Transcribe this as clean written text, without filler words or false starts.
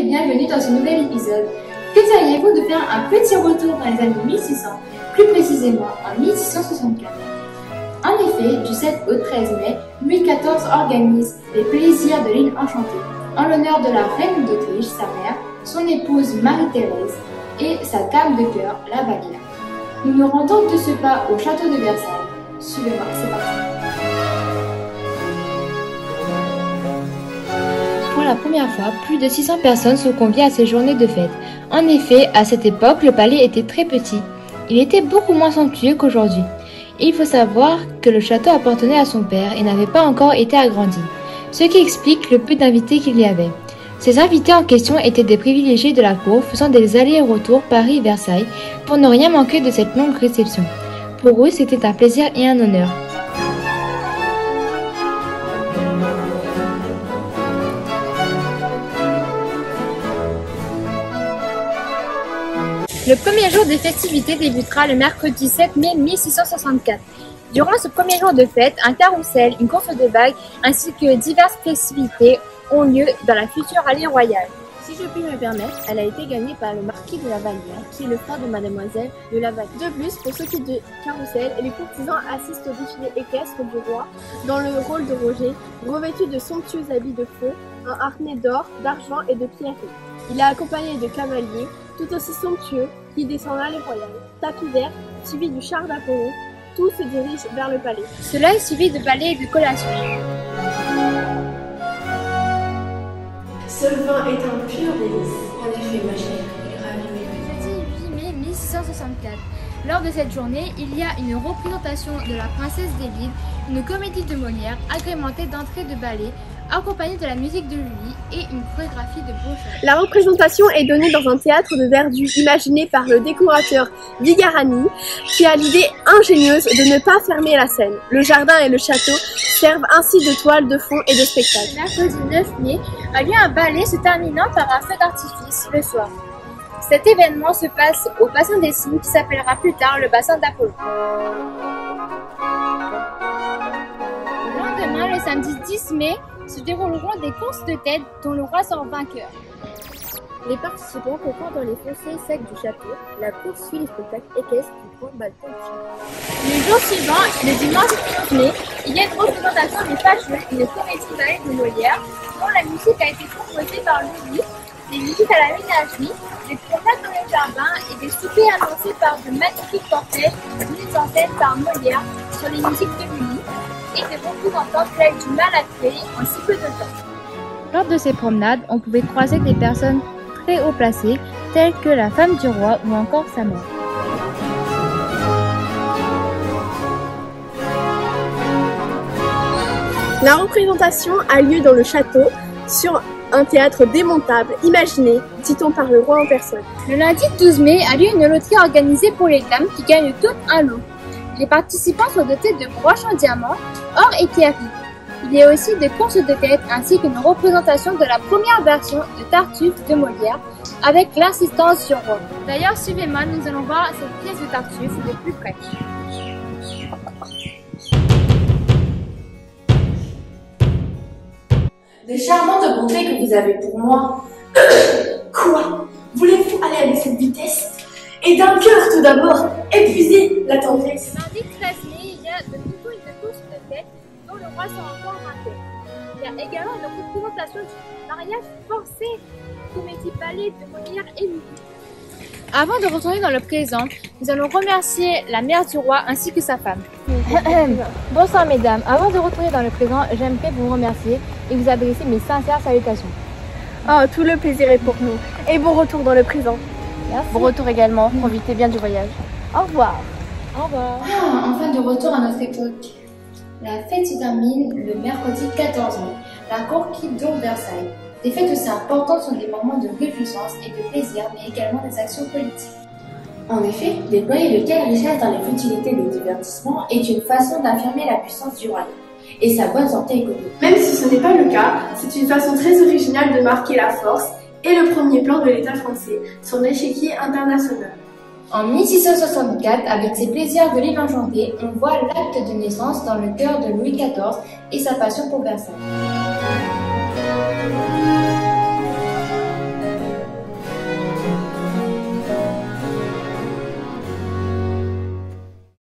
bienvenue dans ce nouvel épisode. Que diriez-vous de faire un petit retour dans les années 1600, plus précisément en 1664? En effet, du 7 au 13 mai, Louis XIV organise les plaisirs de l'île Enchantée, en l'honneur de la reine d'Autriche, sa mère, son épouse Marie-Thérèse et sa dame de cœur, la Vallière. Nous nous rendons de ce pas au château de Versailles. Suivez-moi, c'est parti. Pour la première fois, plus de 600 personnes sont conviées à ces journées de fête. En effet, à cette époque, le palais était très petit. Il était beaucoup moins somptueux qu'aujourd'hui. Et il faut savoir que le château appartenait à son père et n'avait pas encore été agrandi, ce qui explique le peu d'invités qu'il y avait. Ces invités en question étaient des privilégiés de la cour faisant des allers-retours Paris-Versailles pour ne rien manquer de cette longue réception. Pour eux, c'était un plaisir et un honneur. Le premier jour des festivités débutera le mercredi 7 mai 1664. Durant ce premier jour de fête, un carrousel, une course de bagues ainsi que diverses festivités ont lieu dans la future allée royale. Si je puis me permettre, elle a été gagnée par le marquis de la Vallière, qui est le frère de mademoiselle de la Vallière. De plus, pour ce qui est de carrousel, les courtisans assistent au défilé équestre du roi dans le rôle de Roger, revêtu de somptueux habits de feu, un harnais d'or, d'argent et de pierreries. Il est accompagné de cavaliers, tout aussi somptueux, qui descendent l'allée royale. Tapis vert, suivi du char d'Apollon, tout se dirige vers le palais. Cela est suivi de ballets et de collations. Ce vin est un pur délice. En effet, ma chère, il ravit mes Jeudi 8 mai 1664. Lors de cette journée, il y a une représentation de la princesse des Lides, une comédie de Molière agrémentée d'entrées de ballet, accompagnée de la musique de Lully et une chorégraphie de Beauchamp. La représentation est donnée dans un théâtre de verdu imaginé par le décorateur Vigarani, qui a l'idée ingénieuse de ne pas fermer la scène. Le jardin et le château servent ainsi de toile de fond et de spectacle. Mercredi 9 mai a lieu un ballet se terminant par un feu d'artifice le soir. Cet événement se passe au bassin des Cygnes qui s'appellera plus tard le bassin d'Apollon. Le lendemain, le samedi 10 mai, se dérouleront des courses de tête dont le roi sort vainqueur. Les participants courent dans les fossés secs du château. La course suit les spectacles équestres du grand balcon du château. Le jour suivant, le dimanche 11 mai, il y a une représentation des Fâcheux, une comédie ballet de Molière, dont la musique a été composée par Lully, des visites à la ménagerie, des promenades dans les jardins et des soupers annoncés par de magnifiques portraits mis en scène par Molière sur les musiques de Lully et des représentants qui avaient du mal à créer en si peu de temps. Lors de ces promenades, on pouvait croiser des personnes très haut placées, telles que la femme du roi ou encore sa mère. La représentation a lieu dans le château, sur un théâtre démontable, imaginé, dit-on, par le roi en personne. Le lundi 12 mai a lieu une loterie organisée pour les dames qui gagnent toutes un lot. Les participants sont dotés de broches en diamant, or et pierreries. Il y a aussi des courses de tête ainsi qu'une représentation de la première version de Tartuffe de Molière avec l'assistance du roi. D'ailleurs, suivez-moi, nous allons voir cette pièce de Tartuffe de plus près. Des charmantes bontés que vous avez pour moi. Quoi? Voulez-vous aller avec cette vitesse? Et d'un cœur tout d'abord, épuisez la tendresse. Mardi 13 mai, il y a de nouveau une course de tête dont le roi sera encore vainqueur. Il y a également une représentation du mariage forcé, comédie ballet de Molière et Lully. Avant de retourner dans le présent, nous allons remercier la mère du roi ainsi que sa femme. Bonsoir mesdames, avant de retourner dans le présent, j'aimerais vous remercier et vous adresser mes sincères salutations. Oh, tout le plaisir est pour nous. Et bon retour dans le présent. Merci. Bon retour également, profitez bien du voyage. Au revoir. Au revoir. Enfin de retour à notre époque. La fête se termine le mercredi 14 mai. La cour quitte donc Versailles. Des fêtes aussi importantes sont des moments de réjouissance et de plaisir, mais également des actions politiques. En effet, déployer de telles richesses dans les futilités des divertissements est une façon d'affirmer la puissance du royaume et sa bonne santé économique. Même si ce n'est pas le cas, c'est une façon très originale de marquer la force et le premier plan de l'État français sur l'échiquier international. En 1664, avec ses plaisirs de l'île Enchantée, on voit l'acte de naissance dans le cœur de Louis XIV et sa passion pour Versailles.